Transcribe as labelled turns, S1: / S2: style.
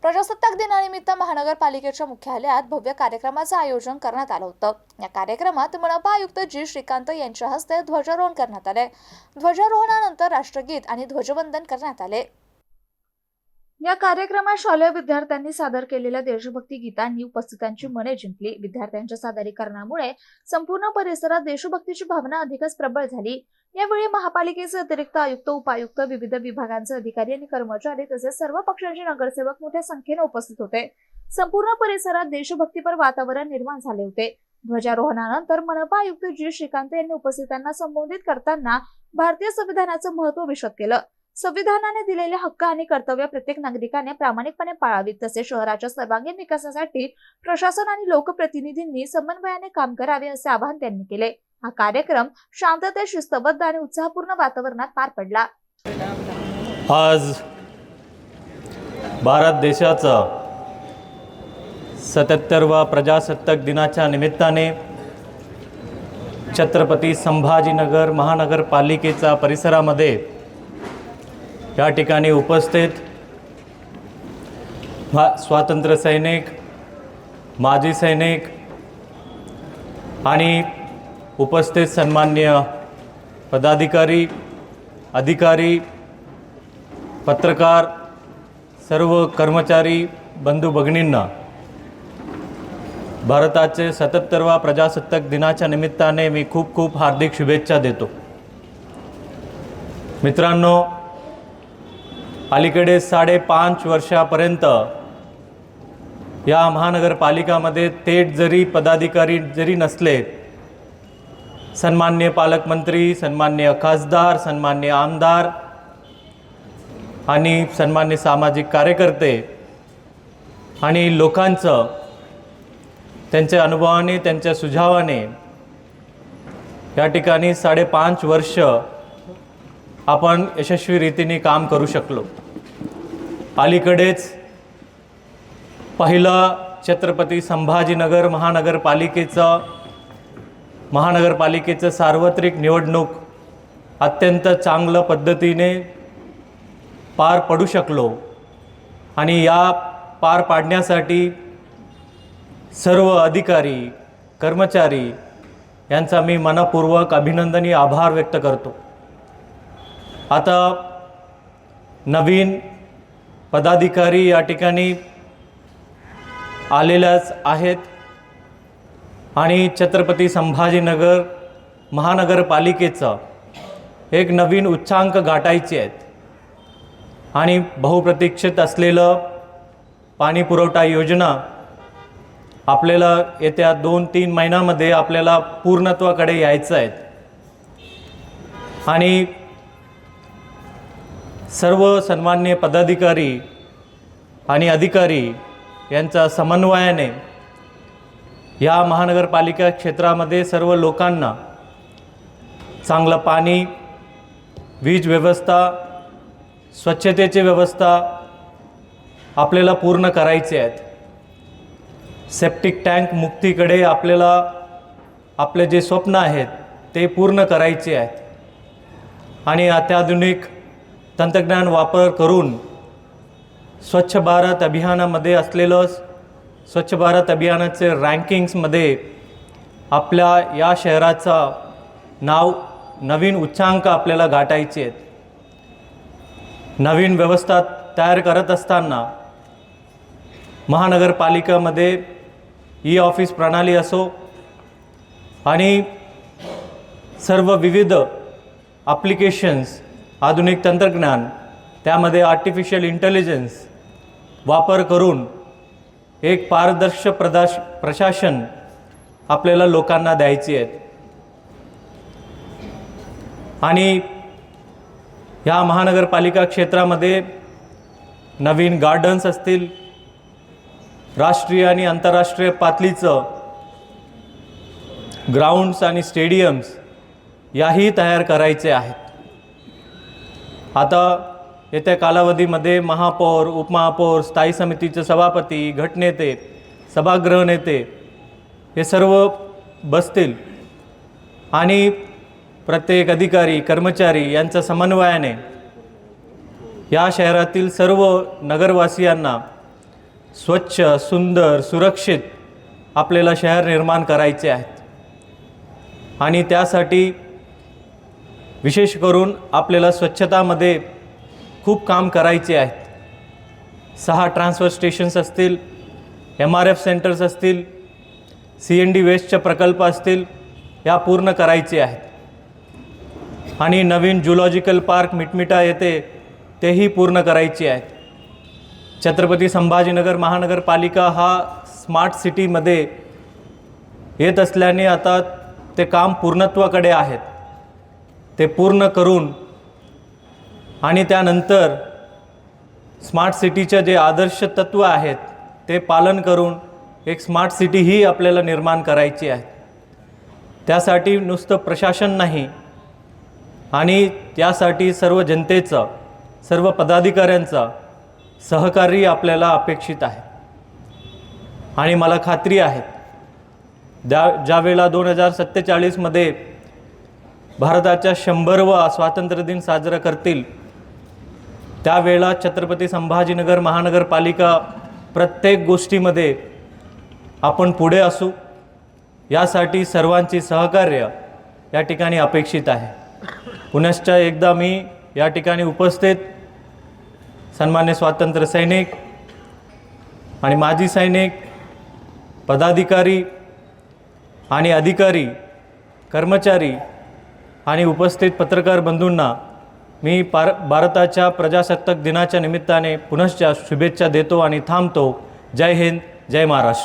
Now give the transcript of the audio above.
S1: प्रजासत्ताक दिनानिमित्त महानगरपालिकेच्या मुख्यालयात भव्य कार्यक्रमाचं आयोजन करण्यात आलं होतं। या कार्यक्रमात मनपा आयुक्त जी श्रीकांत यांच्या हस्ते ध्वजारोहण करण्यात आले। ध्वजारोहणानंतर राष्ट्रगीत आणि ध्वजवंदन करण्यात आले। या कार्यक्रमात शालेय विद्यार्थ्यांनी सादर केलेल्या देशभक्ती गीतांनी उपस्थितांची मने जिंकली। विद्यार्थ्यांच्या सादरीकरणामुळे संपूर्ण परिसरात देशभक्तीची भावना अधिकच प्रबळ झाली। यावेळी महापालिकेचे अतिरिक्त आयुक्त, उपायुक्त, विविध विभागांचे अधिकारी आणि कर्मचारी तसेच सर्व पक्षांचे नगरसेवक मोठ्या संख्येने उपस्थित होते। संपूर्ण परिसरात देशभक्तीपर वातावरण निर्माण झाले होते। ध्वजारोहणानंतर मनपा आयुक्त जी श्रीकांत यांनी उपस्थितांना संबोधित करताना भारतीय संविधानाचे महत्त्व विशद केलं। संविधानाने दिलेले हक्क आणि कर्तव्य प्रत्येक नागरिकाने प्रामाणिकपणे पाळावीत, तसेच शहराच्या सर्वांगीण विकासासाठी प्रशासन आणि लोकप्रतिनिधींनी समन्वयाने काम करावे असे आवाहन त्यांनी केले। हा कार्यक्रम शांततेत, शिस्तबद्ध आणि उत्साहपूर्ण वातावरणात पार पडला।
S2: आज भारत देशाचा 77वा प्रजासत्ताक दिनाच्या निमित्ताने छत्रपती संभाजीनगर महानगरपालिकेचा परिसरामध्ये या ठिकाणी उपस्थित स्वातंत्र्य सैनिक, माजी सैनिक आणि उपस्थित सन्माननीय पदाधिकारी, अधिकारी, पत्रकार, सर्व कर्मचारी बंधू भगिनींना भारताचे 77वा प्रजासत्ताक दिनाच्या निमित्ताने मी खूप खूप हार्दिक शुभेच्छा देतो। मित्रांनो, अलीकडे 5.5 वर्षापर्यंत या महानगरपालिकामध्ये थेट जरी पदाधिकारी जरी नसले, सन्माननीय पालकमंत्री, सन्माननीय खासदार, सन्माननीय आमदार आणि सन्माननीय सामाजिक कार्यकर्ते आणि लोकांचं त्यांच्या अनुभवाने, त्यांच्या सुझावाने या ठिकाणी 5.5 वर्ष आपण यशस्वी रीतीने काम करू शकलो। अलीकडेच पहिला छत्रपती संभाजीनगर महानगरपालिकेचं सार्वत्रिक निवडणूक अत्यंत चांगल्या पद्धतीने पार पडू शकलो आणि या पार पाडण्यासाठी सर्व अधिकारी, कर्मचारी यांचा मी मनपूर्वक अभिनंदनी आभार व्यक्त करतो। आता नवीन पदाधिकारी या ठिकाणी आलेल्याच आहेत आणि छत्रपती संभाजीनगर महानगरपालिकेचा एक नवीन उच्चांक गाठायचे आहेत आणि बहुप्रतीक्षित असलेलं पाणी पुरवठा योजना आपल्याला येत्या 2-3 महिन्यामध्ये आपल्याला पूर्णत्वाकडे यायचं आहे आणि सर्व सन्माननीय पदाधिकारी आणि अधिकारी यांच्या समन्वयाने या महानगरपालिका क्षेत्रामध्ये सर्व लोकांना चांगलं पाणी, वीज व्यवस्था, स्वच्छतेची व्यवस्था आपल्याला पूर्ण करायचे आहेत। सेप्टिक टँक मुक्तीकडे आपल्याला आपले जे स्वप्न आहेत ते पूर्ण करायचे आहेत आणि अत्याधुनिक तंत्रज्ञान वापर करून स्वच्छ भारत अभियानामध्ये असलेलं स्वच्छ भारत अभियानाचे रँकिंग्समध्ये आपल्या या शहराचा नाव नवीन उच्चांक आपल्याला गाठायचे आहेत। नवीन व्यवस्था तयार करत असताना महानगरपालिकेमध्ये ई-ऑफिस प्रणाली असो आणि सर्व विविध ॲप्लिकेशन्स, आधुनिक तंत्रज्ञान, त्यामध्ये आर्टिफिशियल इंटेलिजन्स वापर करून एक पारदर्शक प्रशासन आपल्याला लोकांना द्यायची आहे आणि ह्या महानगरपालिका क्षेत्रामध्ये नवीन गार्डन्स असतील, राष्ट्रीय आणि आंतरराष्ट्रीय पातळीचं ग्राउंड्स आणि स्टेडियम्स याही तयार करायचे आहेत। आता येत्या कालावधीमध्ये महापौर, उपमहापौर, स्थायी समितीचे सभापती, गटनेते, सभागृह नेते हे सर्व बसतील आणि प्रत्येक अधिकारी, कर्मचारी यांच्या समन्वयाने या शहरातील सर्व नगरवासियांना स्वच्छ, सुंदर, सुरक्षित आपल्याला शहर निर्माण करायचे आहेत आणि त्यासाठी विशेष करून आपल्याला स्वच्छतामध्ये खूप काम करायचे आहेत. 6 ट्रान्सफर स्टेशन्स असतील, MRF सेंटर्स असतील, CND वेस्टचे प्रकल्प असतील, या पूर्ण करायचे आहेत आणि नवीन झुलॉजिकल पार्क मिटमिटा येथे तेही पूर्ण करायचे आहेत. छत्रपती संभाजीनगर महानगरपालिका हा स्मार्ट सिटीमध्ये येत असल्याने आता ते काम पूर्णत्वाकडे आहेत. ते पूर्ण करून आणि त्यानंतर स्मार्ट सिटीचे जे आदर्श तत्त्व आहेत ते पालन करून एक स्मार्ट सिटी ही आपल्याला निर्माण करायची आहे. त्यासाठी नुसतं प्रशासन नाही आणि त्यासाठी सर्व जनतेचं, सर्व पदाधिकाऱ्यांचं सहकार्य आपल्याला अपेक्षित आहे. आणि मला खात्री आहे ज्यावेळेला 2047मध्ये भारताच्या 100वा स्वातंत्र्य दिन साजरा करतील त्यावेळेला छत्रपती संभाजीनगर महानगरपालिका प्रत्येक गोष्टीमध्ये आपण पुढे असू, यासाठी सर्वांची सहकार्य या ठिकाणी अपेक्षित आहे. पुनश्च एकदा मी या ठिकाणी उपस्थित सन्मान्य स्वातंत्र्य सैनिक आणि माजी सैनिक, पदाधिकारी आणि अधिकारी, कर्मचारी आणि उपस्थित पत्रकार बंधूंना मी भारताच्या प्रजासत्ताक दिनाच्या निमित्ताने पुनश्च शुभेच्छा देतो आणि थांबतो. जय हिंद, जय महाराष्ट्र.